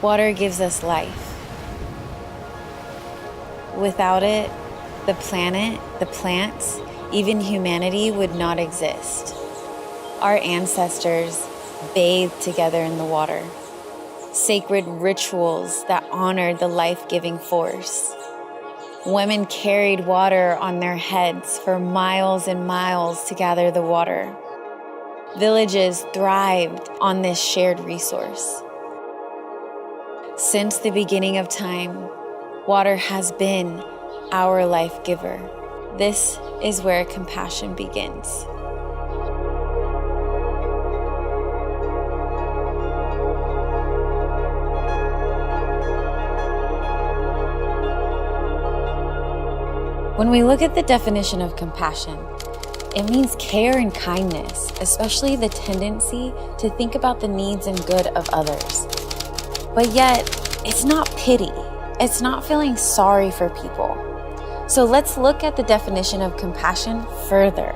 Water gives us life. Without it, the planet, the plants, even humanity would not exist. Our ancestors bathed together in the water. Sacred rituals that honored the life-giving force. Women carried water on their heads for miles and miles to gather the water. Villages thrived on this shared resource. Since the beginning of time, water has been our life giver. This is where compassion begins. When we look at the definition of compassion, it means care and kindness, especially the tendency to think about the needs and good of others. But yet, it's not pity. It's not feeling sorry for people. So let's look at the definition of compassion further.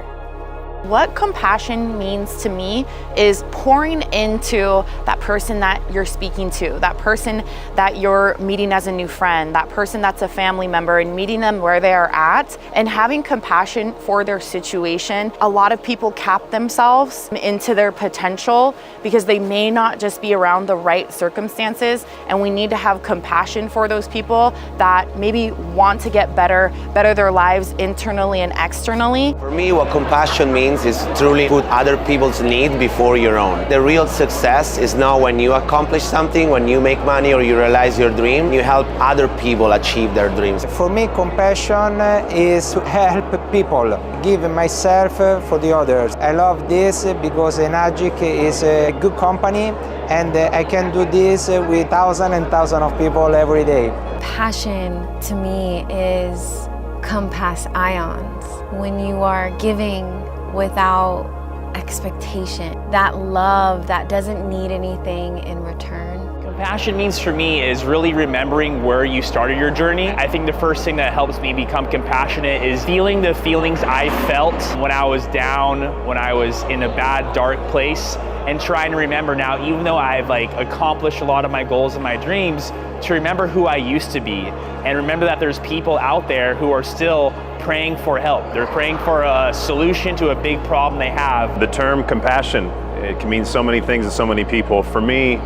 What compassion means to me is pouring into that person that you're speaking to, that person that you're meeting as a new friend, that person that's a family member, and meeting them where they are at and having compassion for their situation. A lot of people cap themselves into their potential because they may not just be around the right circumstances, and we need to have compassion for those people that maybe want to get better their lives internally and externally. For me, what compassion means is truly put other people's need before your own. The real success is not when you accomplish something, when you make money or you realize your dream, you help other people achieve their dreams. For me, compassion is to help people, give myself for the others. I love this because Enagic is a good company, and I can do this with thousands and thousands of people every day. Passion to me is compass ions. When you are giving without expectation, that love that doesn't need anything in return. Compassion means for me is really remembering where you started your journey. I think the first thing that helps me become compassionate is feeling the feelings I felt when I was down, when I was in a bad, dark place, and trying to remember now, even though I've accomplished a lot of my goals and my dreams, to remember who I used to be, and remember that there's people out there who are still praying for help. They're praying for a solution to a big problem they have. The term compassion, it can mean so many things to so many people. For me,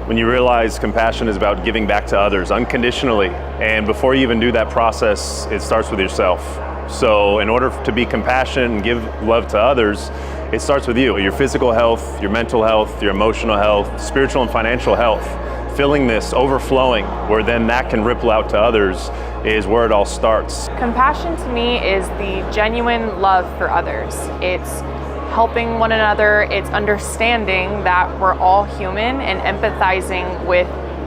when you realize compassion is about giving back to others unconditionally, and before you even do that process, it starts with yourself. So in order to be compassionate and give love to others, it starts with you. Your physical health, your mental health, your emotional health, spiritual and financial health. Filling this, overflowing, where then that can ripple out to others, is where it all starts. Compassion to me is the genuine love for others. It's helping one another, it's understanding that we're all human and empathizing with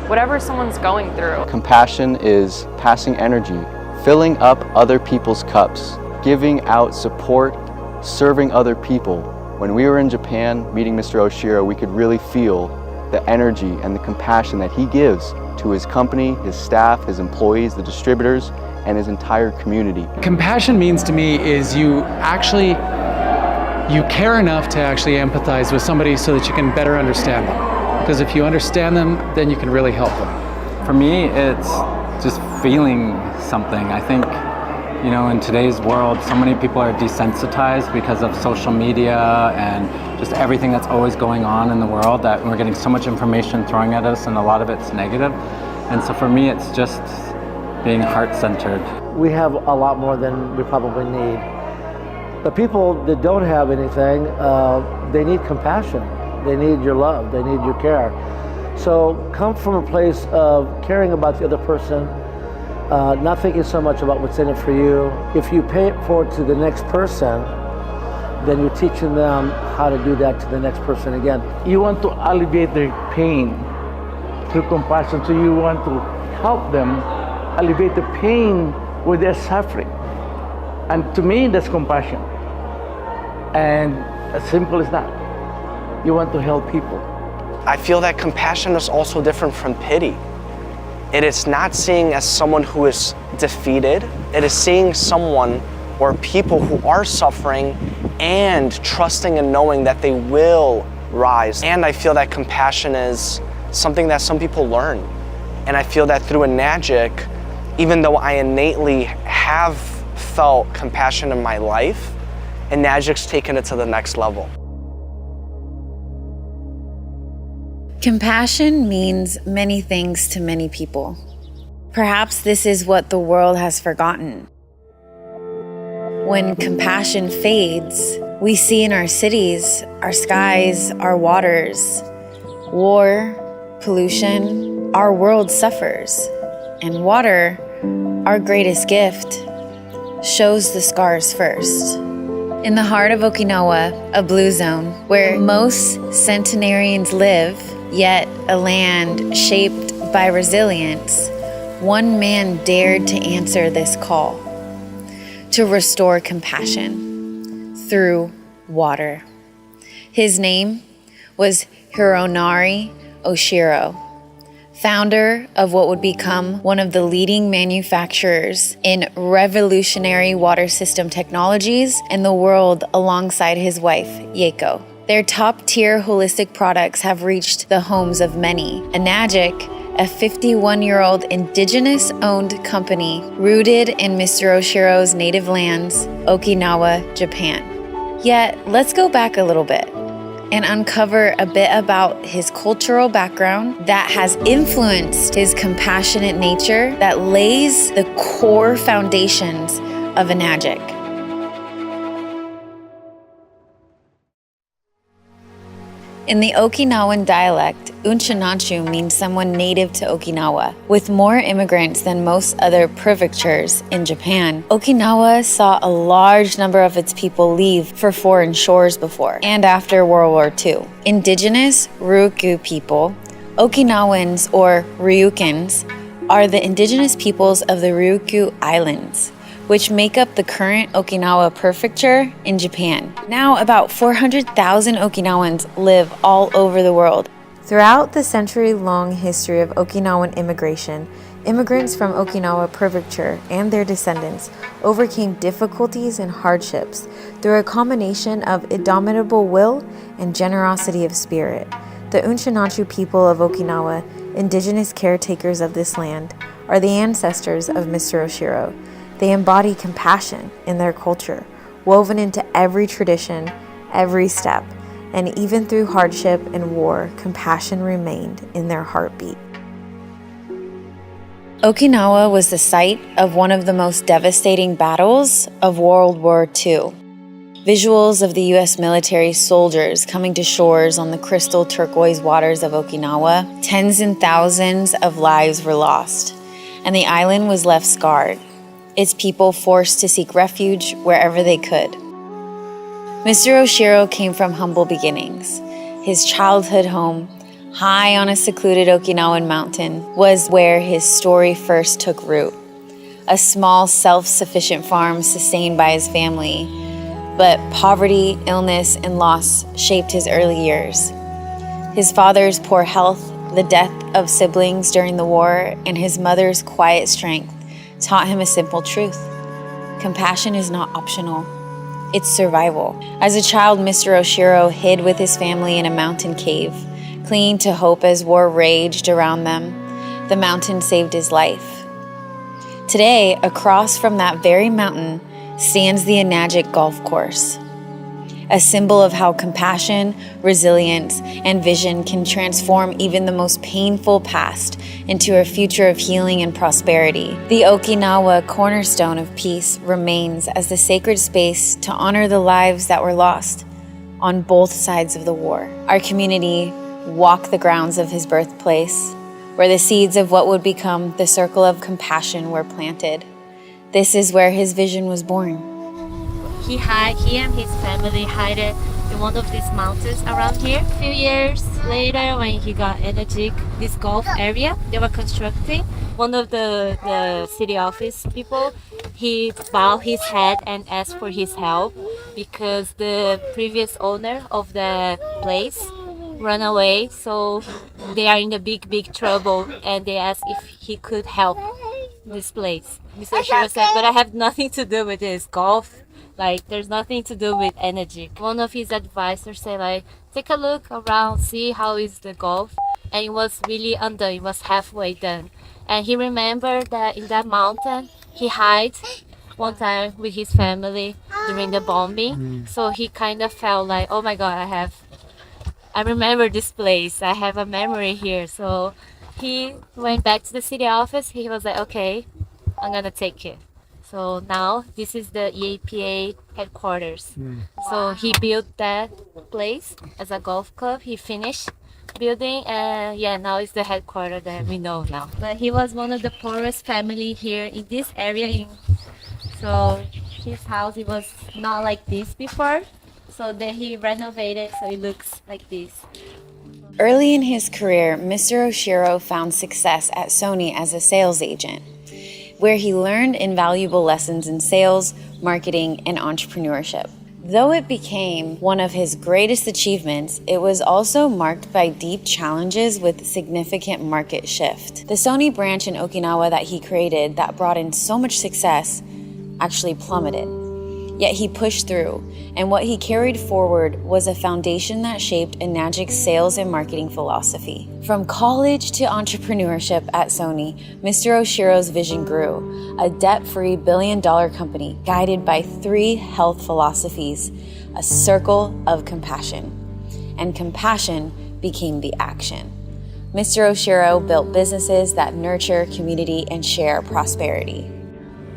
whatever someone's going through. Compassion is passing energy, filling up other people's cups, giving out support, serving other people. When we were in Japan meeting Mr. Oshiro, we could really feel the energy and the compassion that he gives to his company, his staff, his employees, the distributors, and his entire community. Compassion means to me is you care enough to actually empathize with somebody so that you can better understand them. Because if you understand them, then you can really help them. For me, it's just feeling something. I think, in today's world, so many people are desensitized because of social media and just everything that's always going on in the world, that we're getting so much information thrown at us and a lot of it's negative. And so for me, it's just being heart-centered. We have a lot more than we probably need. The people that don't have anything, they need compassion. They need your love. They need your care. So come from a place of caring about the other person, not thinking so much about what's in it for you. If you pay it forward to the next person, then you're teaching them how to do that to the next person again. You want to alleviate their pain through compassion, so you want to help them alleviate the pain where they're suffering. And to me, that's compassion. And as simple as that. You want to help people. I feel that compassion is also different from pity. It is not seeing as someone who is defeated. It is seeing someone or people who are suffering and trusting and knowing that they will rise. And I feel that compassion is something that some people learn. And I feel that through Enagic, even though I innately have felt compassion in my life, Enagic's taken it to the next level. Compassion means many things to many people. Perhaps this is what the world has forgotten. When compassion fades, we see in our cities, our skies, our waters, war, pollution, our world suffers. And water, our greatest gift, shows the scars first. In the heart of Okinawa, a blue zone, where most centenarians live, yet a land shaped by resilience, one man dared to answer this call, to restore compassion through water. His name was Hironari Oshiro, founder of what would become one of the leading manufacturers in revolutionary water system technologies in the world alongside his wife, Yeiko. Their top-tier holistic products have reached the homes of many. Enagic, a 51-year-old indigenous-owned company rooted in Mr. Oshiro's native lands, Okinawa, Japan. Yet, let's go back a little bit and uncover a bit about his cultural background that has influenced his compassionate nature that lays the core foundations of Enagic. In the Okinawan dialect, Unchinanchu means someone native to Okinawa. With more immigrants than most other prefectures in Japan, Okinawa saw a large number of its people leave for foreign shores before and after World War II. Indigenous Ryukyu people, Okinawans or Ryukyans, are the indigenous peoples of the Ryukyu Islands, which make up the current Okinawa prefecture in Japan. Now, about 400,000 Okinawans live all over the world. Throughout the century-long history of Okinawan immigration, immigrants from Okinawa prefecture and their descendants overcame difficulties and hardships through a combination of indomitable will and generosity of spirit. The Unchinanchu people of Okinawa, indigenous caretakers of this land, are the ancestors of Mr. Oshiro. They embody compassion in their culture, woven into every tradition, every step, and even through hardship and war, compassion remained in their heartbeat. Okinawa was the site of one of the most devastating battles of World War II. Visuals of the U.S. military soldiers coming to shores on the crystal turquoise waters of Okinawa, tens and thousands of lives were lost, and the island was left scarred, its people forced to seek refuge wherever they could. Mr. Oshiro came from humble beginnings. His childhood home, high on a secluded Okinawan mountain, was where his story first took root. A small, self-sufficient farm sustained by his family, but poverty, illness, and loss shaped his early years. His father's poor health, the death of siblings during the war, and his mother's quiet strength taught him a simple truth. Compassion is not optional. It's survival. As a child, Mr. Oshiro hid with his family in a mountain cave, clinging to hope as war raged around them. The mountain saved his life. Today, across from that very mountain stands the Enagic golf course, a symbol of how compassion, resilience, and vision can transform even the most painful past into a future of healing and prosperity. The Okinawa cornerstone of peace remains as the sacred space to honor the lives that were lost on both sides of the war. Our community walked the grounds of his birthplace, where the seeds of what would become the circle of compassion were planted. This is where his vision was born. He and his family hid in one of these mountains around here. A few years later, when he got Enagic, this golf area they were constructing, one of the city office people, he bowed his head and asked for his help because the previous owner of the place ran away, so they are in a big trouble, and they asked if he could help this place. Mr. Oshiro said, but I have nothing to do with this golf. Like, there's nothing to do with Enagic. One of his advisors said, like, take a look around, see how is the golf. and it was really undone. It was halfway done. And he remembered that in that mountain, he hid one time with his family during the bombing. So he kind of felt like, oh my God, I remember this place. I have a memory here. So he went back to the city office. He was like, okay, I'm gonna take it. So now this is the EAPA headquarters. So he built that place as a golf club. He finished building, and yeah, now it's the headquarters that we know now. But he was one of the poorest family here in this area. So his house, it was not like this before. So then he renovated so it looks like this. Early in his career, Mr. Oshiro found success at Sony as a sales agent, where he learned invaluable lessons in sales, marketing, and entrepreneurship. Though it became one of his greatest achievements, it was also marked by deep challenges with significant market shift. The Sony branch in Okinawa that he created that brought in so much success actually plummeted. Yet he pushed through, and what he carried forward was a foundation that shaped Enagic's sales and marketing philosophy. From college to entrepreneurship at Sony, Mr. Oshiro's vision grew, a debt-free billion-dollar company guided by 3 health philosophies, a circle of compassion. And compassion became the action. Mr. Oshiro built businesses that nurture community and share prosperity.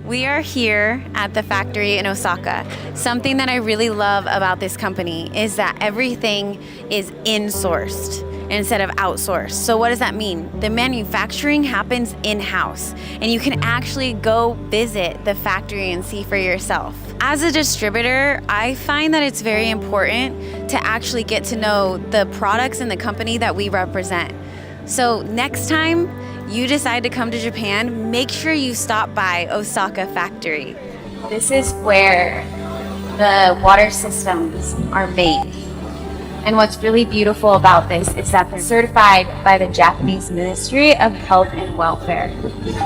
We are here at the factory in Osaka. Something that I really love about this company is that everything is in-sourced instead of outsourced. So what does that mean? The manufacturing happens in-house, and you can actually go visit the factory and see for yourself. As a distributor, I find that it's very important to actually get to know the products and the company that we represent. So next time you decide to come to Japan, make sure you stop by Osaka Factory. This is where the water systems are made. And what's really beautiful about this is that they're certified by the Japanese Ministry of Health and Welfare.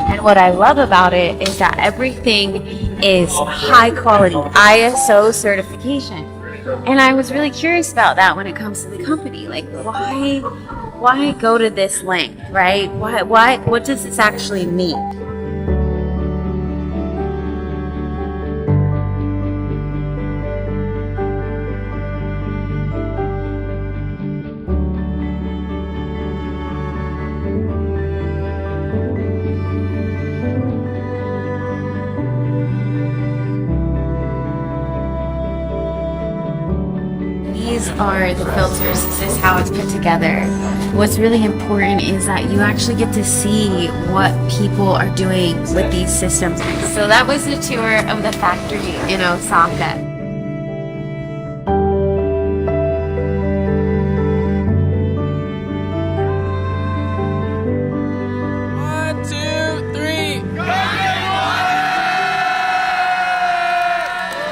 And what I love about it is that everything is high quality, ISO certification. And I was really curious about that when it comes to the company. Like, why go to this length, right? What does this actually mean? These are the filters. This is how it's put together. What's really important is that you actually get to see what people are doing with these systems. So that was the tour of the factory in Osaka.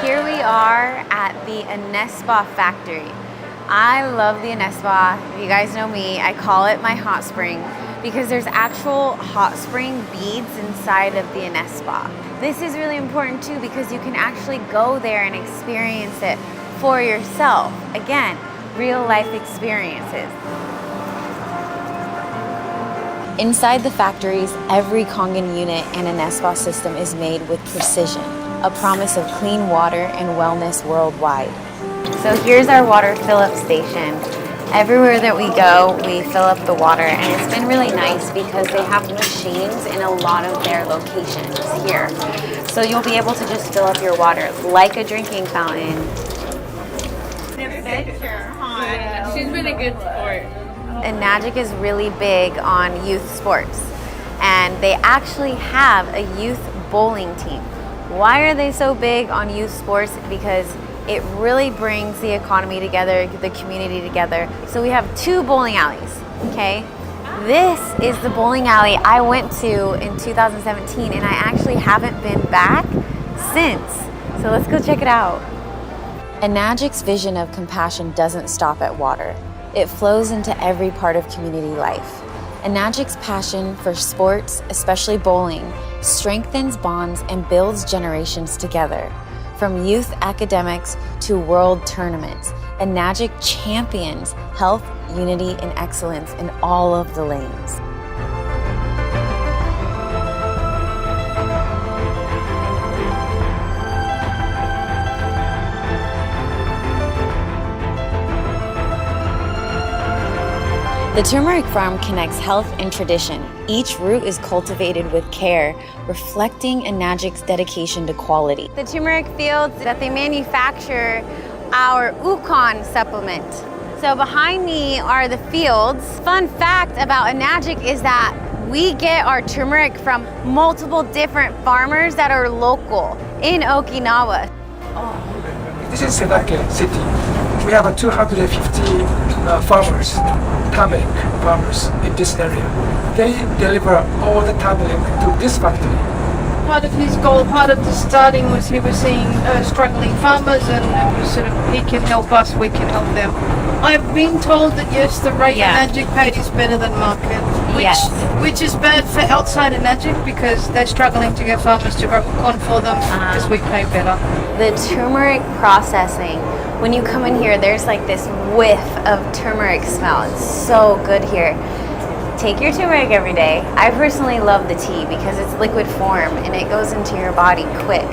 Here we are at the Enespa factory. I love the Enespa. If you guys know me, I call it my hot spring because there's actual hot spring beads inside of the Enespa. This is really important too because you can actually go there and experience it for yourself. Again, real life experiences. Inside the factories, every Kangen unit and Enespa system is made with precision, a promise of clean water and wellness worldwide. So here's our water fill-up station. Everywhere that we go, we fill up the water, and it's been really nice because they have machines in a lot of their locations here. So you'll be able to just fill up your water like a drinking fountain. She's been a good sport. Enagic is really big on youth sports, and they actually have a youth bowling team. Why are they so big on youth sports? Because it really brings the economy together, the community together. So we have 2 bowling alleys, okay? This is the bowling alley I went to in 2017, and I actually haven't been back since. So let's go check it out. Enagic's vision of compassion doesn't stop at water. It flows into every part of community life. Enagic's passion for sports, especially bowling, strengthens bonds and builds generations together. From youth academics to world tournaments, Enagic champions health, unity, and excellence in all of the lanes. The turmeric farm connects health and tradition. Each root is cultivated with care, reflecting Enagic's dedication to quality. The turmeric fields that they manufacture our Ukon supplement. So behind me are the fields. Fun fact about Enagic is that we get our turmeric from multiple different farmers that are local in Okinawa. This is Senake City. We have 250 farmers, turmeric farmers in this area. They deliver all the turmeric to this factory. Part of his goal, part of the starting was he was seeing struggling farmers and it was sort of, he can help us, we can help them. I've been told that yes, the rate Enagic paid is better than market, which is bad for outside Enagic because they're struggling to get farmers to grow corn for them because we pay better. The turmeric processing, when you come in here, there's like this whiff of turmeric smell. It's so good here. Take your turmeric every day. I personally love the tea because it's liquid form and it goes into your body quick.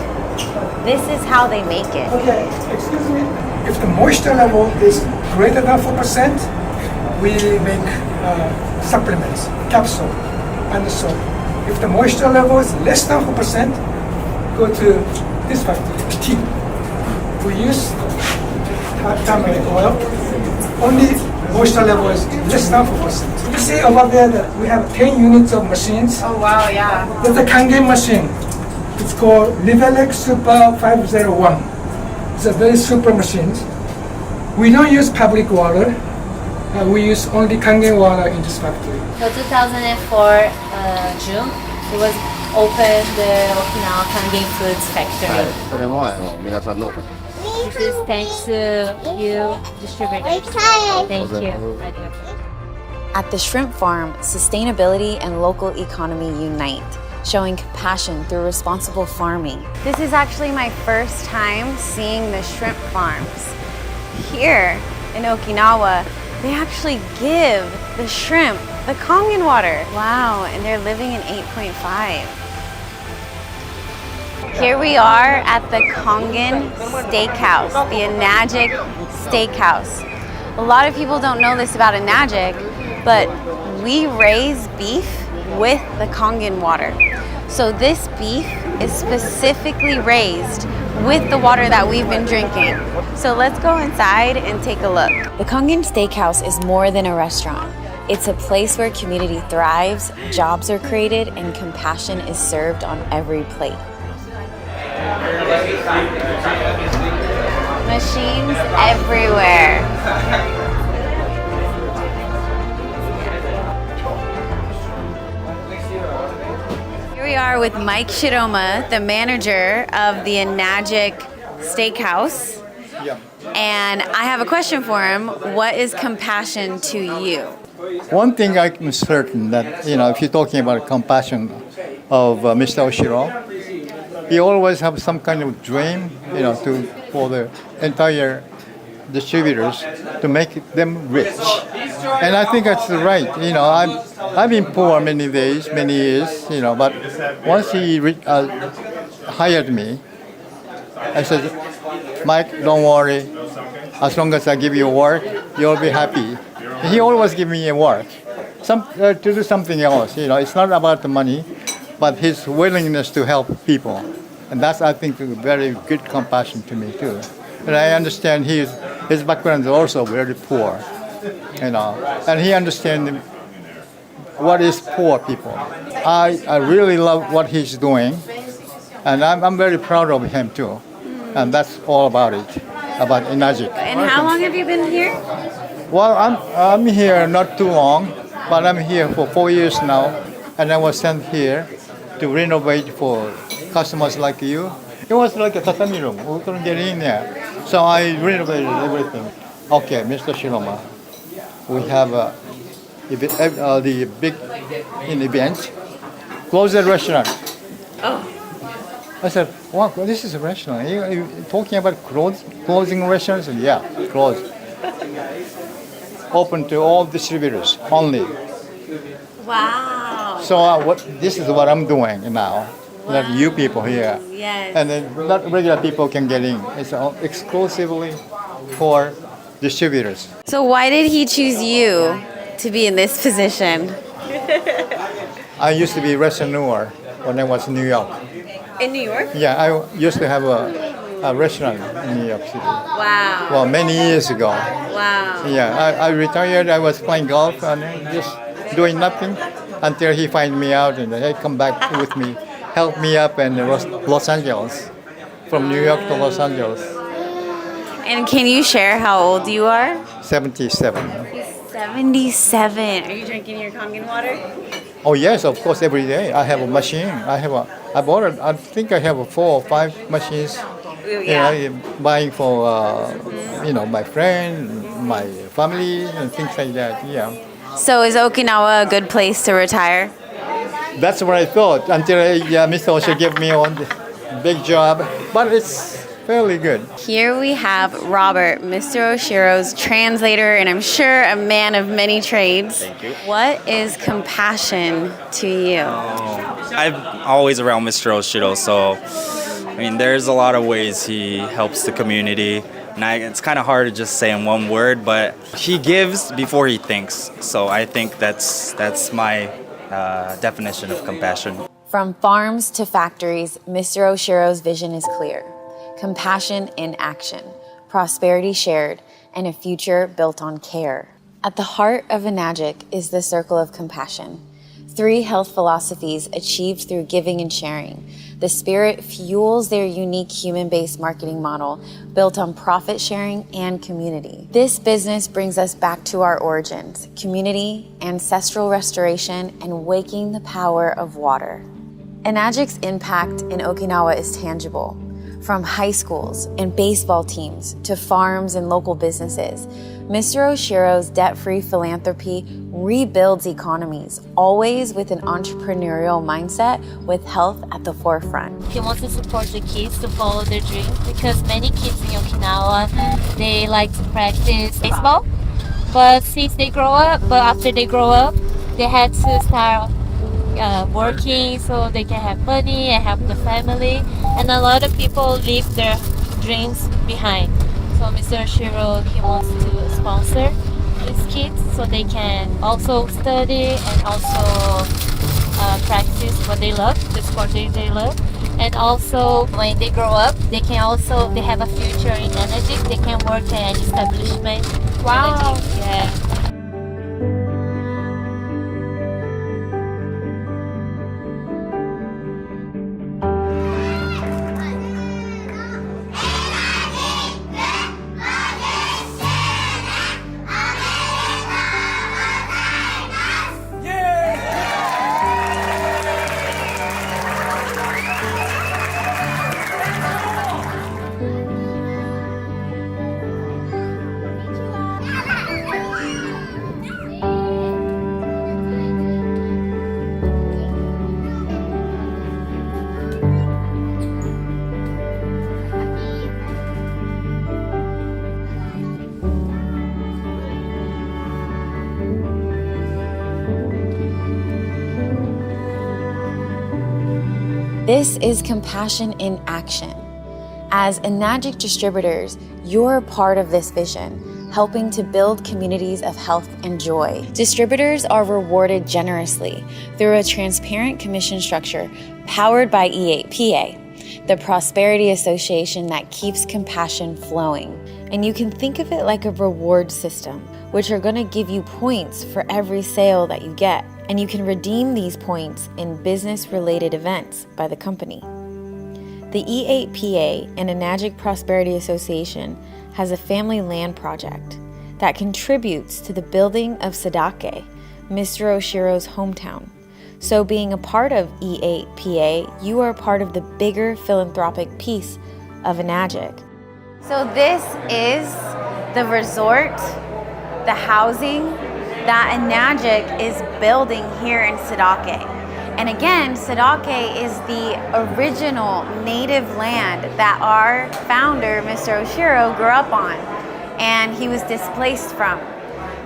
This is how they make it. Okay, excuse me. If the moisture level is greater than 4%, we make supplements, capsule, and so. If the moisture level is less than 4%, go to this factory, tea. We use turmeric oil. Only moisture level is less than 4%. You see over there that we have 10 units of machines. Oh wow, yeah. There's a Kangen machine. It's called Livelex Super 501. It's a very super machine. We don't use public water. We use only Kangen water in this factory. So 2004 June, it was opened the Okinawa Kangen Foods Factory. This is thanks to you distributors. Thank you. At the shrimp farm, sustainability and local economy unite, showing compassion through responsible farming. This is actually my first time seeing the shrimp farms. Here in Okinawa, they actually give the shrimp the Kangen water. Wow, and they're living in 8.5. Here we are at the Kangen Steakhouse, the Enagic Steakhouse. A lot of people don't know this about Enagic, but we raise beef with the Kangen water. So this beef is specifically raised with the water that we've been drinking. So let's go inside and take a look. The Kangen Steakhouse is more than a restaurant. It's a place where community thrives, jobs are created, and compassion is served on every plate. Machines everywhere. Here we are with Mike Shiroma, the manager of the Enagic Steakhouse. And I have a question for him. What is compassion to you? One thing I'm certain that, if you're talking about compassion of Mr. Oshiro, he always have some kind of dream, for the entire distributors to make them rich. And I think that's right. I've been poor many years, but once he hired me, I said, Mike, don't worry. As long as I give you work, you'll be happy. He always give me a work, to do something else. It's not about the money, but his willingness to help people. And that's, I think, a very good compassion to me, too. And I understand his background is also very poor, and he understands what is poor people. I really love what he's doing, and I'm very proud of him, too. And that's all about it, about Enagic. And how long have you been here? Well, I'm here not too long, but I'm here for 4 years now, and I was sent here to renovate for customers like you. It was like a tatami room. We couldn't get in there, so I renovated everything. Okay, Mr. Shiroma, we have the big event. Close the restaurant. Oh. I said, wow, this is a restaurant. You talking about closing restaurants? Yeah, closed. open to all distributors only. Wow. So this is what I'm doing now. That you people here. Yes. And then not regular people can get in. It's exclusively for distributors. So why did he choose you to be in this position? I used to be a restaurateur when I was in New York. In New York? Yeah, I used to have a restaurant in New York City. Wow. Well, many years ago. Wow. Yeah, I retired. I was playing golf and just doing nothing until he find me out and he come back with me, help me up in Los Angeles, from New York to Los Angeles. And can you share how old you are? 77. He's 77. Are you drinking your Kangen water? Oh yes, of course, every day. I have a machine. I bought it. I think I have 4 or 5 machines. Yeah. You know, buying for my friend, my family, and things like that. Yeah. So is Okinawa a good place to retire? That's what I thought until Mr. Oshiro gave me on the big job, but it's fairly good. Here we have Robert, Mr. Oshiro's translator, and I'm sure a man of many trades. Thank you. What is compassion to you? I'm always around Mr. Oshiro, so I mean, there's a lot of ways he helps the community. And it's kind of hard to just say in one word, but he gives before he thinks. So I think that's my definition of compassion. From farms to factories, Mr. Oshiro's vision is clear. Compassion in action, prosperity shared, and a future built on care. At the heart of Enagic is the circle of compassion. 3 health philosophies achieved through giving and sharing. The spirit fuels their unique human-based marketing model built on profit sharing and community. This business brings us back to our origins: community, ancestral restoration, and waking the power of water. Enagic's impact in Okinawa is tangible. From high schools and baseball teams to farms and local businesses, Mr. Oshiro's debt-free philanthropy rebuilds economies, always with an entrepreneurial mindset with health at the forefront. He wants to support the kids to follow their dreams because many kids in Okinawa, they like to practice baseball, but after they grow up, they had to start working so they can have money and help the family, and a lot of people leave their dreams behind. So Mr. Oshiro, he wants to sponsor these kids so they can also study and also practice what they love, the sport they love. And also when they grow up, they have a future in Enagic. They can work at an establishment. Wow. Enagic, yeah. This is compassion in action. As Enagic distributors, you're part of this vision, helping to build communities of health and joy. Distributors are rewarded generously through a transparent commission structure powered by E8PA, the Prosperity Association that keeps compassion flowing. And you can think of it like a reward system, which are going to give you points for every sale that you get. And you can redeem these points in business-related events by the company. The E8PA and Enagic Prosperity Association has a family land project that contributes to the building of Sadake, Mr. Oshiro's hometown. So being a part of E8PA, you are part of the bigger philanthropic piece of Enagic. So this is the resort, the housing that Enagic is building here in Sadake. And again, Sadake is the original native land that our founder, Mr. Oshiro, grew up on, and he was displaced from.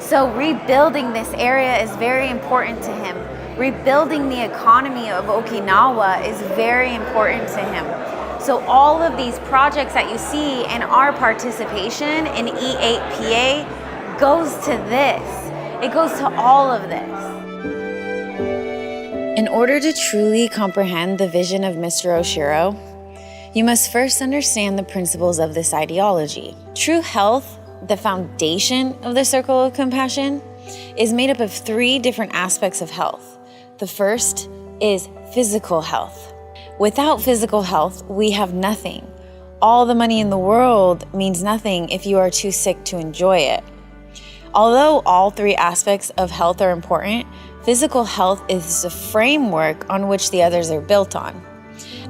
So rebuilding this area is very important to him. Rebuilding the economy of Okinawa is very important to him. So all of these projects that you see and our participation in E8PA goes to this. It goes to all of this. In order to truly comprehend the vision of Mr. Oshiro, you must first understand the principles of this ideology. True health, the foundation of the circle of compassion, is made up of 3 different aspects of health. The first is physical health. Without physical health, we have nothing. All the money in the world means nothing if you are too sick to enjoy it. Although all 3 aspects of health are important, physical health is the framework on which the others are built on.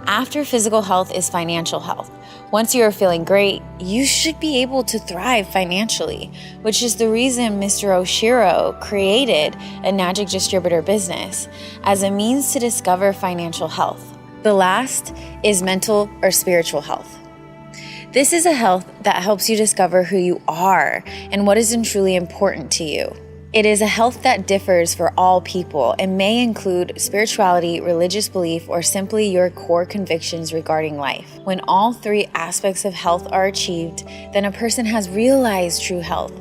After physical health is financial health. Once you are feeling great, you should be able to thrive financially, which is the reason Mr. Oshiro created Enagic distributor business as a means to discover financial health. The last is mental or spiritual health. This is a health that helps you discover who you are and what is truly important to you. It is a health that differs for all people and may include spirituality, religious belief, or simply your core convictions regarding life. When all 3 aspects of health are achieved, then a person has realized true health.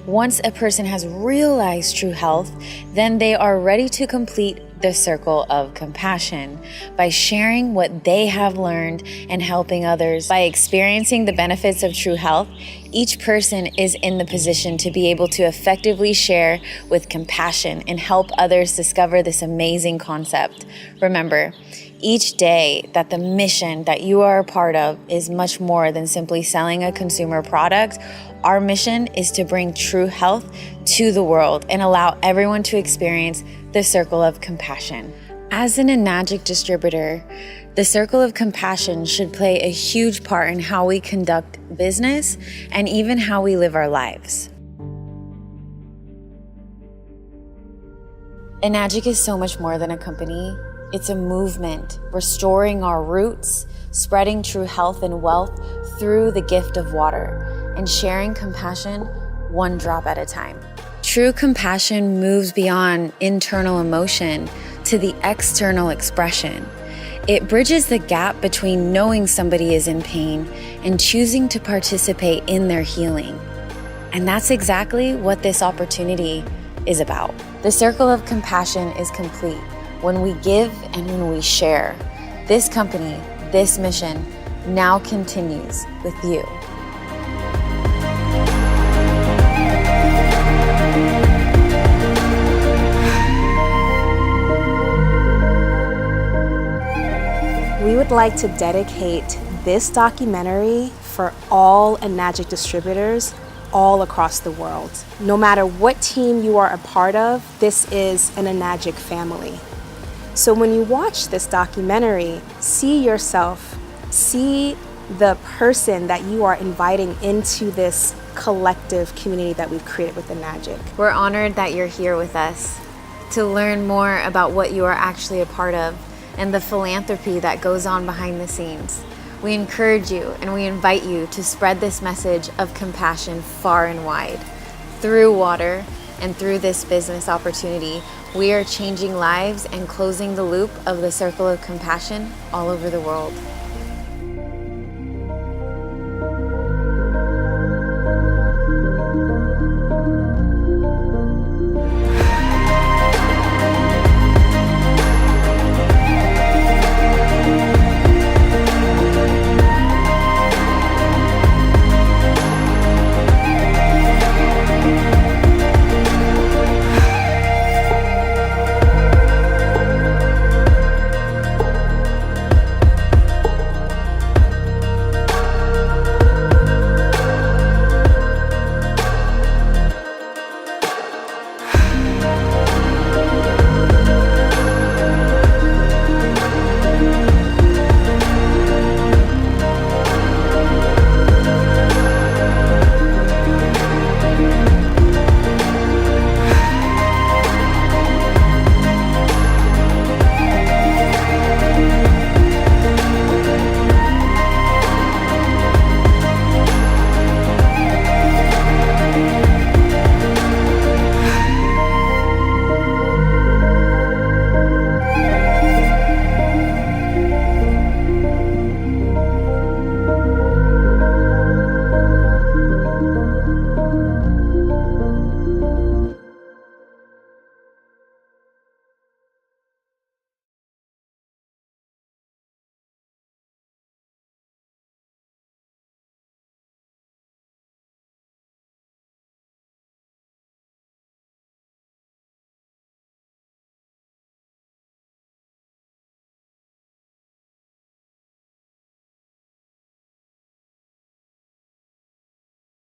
Once a person has realized true health, then they are ready to complete the circle of compassion by sharing what they have learned and helping others. By experiencing the benefits of true health, each person is in the position to be able to effectively share with compassion and help others discover this amazing concept. Remember, each day that the mission that you are a part of is much more than simply selling a consumer product. Our mission is to bring true health to the world and allow everyone to experience the circle of compassion. As an Enagic distributor, the circle of compassion should play a huge part in how we conduct business and even how we live our lives. Enagic is so much more than a company. It's a movement, restoring our roots, spreading true health and wealth through the gift of water, and sharing compassion one drop at a time. True compassion moves beyond internal emotion to the external expression. It bridges the gap between knowing somebody is in pain and choosing to participate in their healing. And that's exactly what this opportunity is about. The circle of compassion is complete when we give and when we share. This company, this mission, now continues with you. We would like to dedicate this documentary for all Enagic distributors all across the world. No matter what team you are a part of, this is an Enagic family. So when you watch this documentary, see yourself, see the person that you are inviting into this collective community that we've created with Enagic. We're honored that you're here with us to learn more about what you are actually a part of and the philanthropy that goes on behind the scenes. We encourage you and we invite you to spread this message of compassion far and wide. Through water and through this business opportunity, we are changing lives and closing the loop of the circle of compassion all over the world.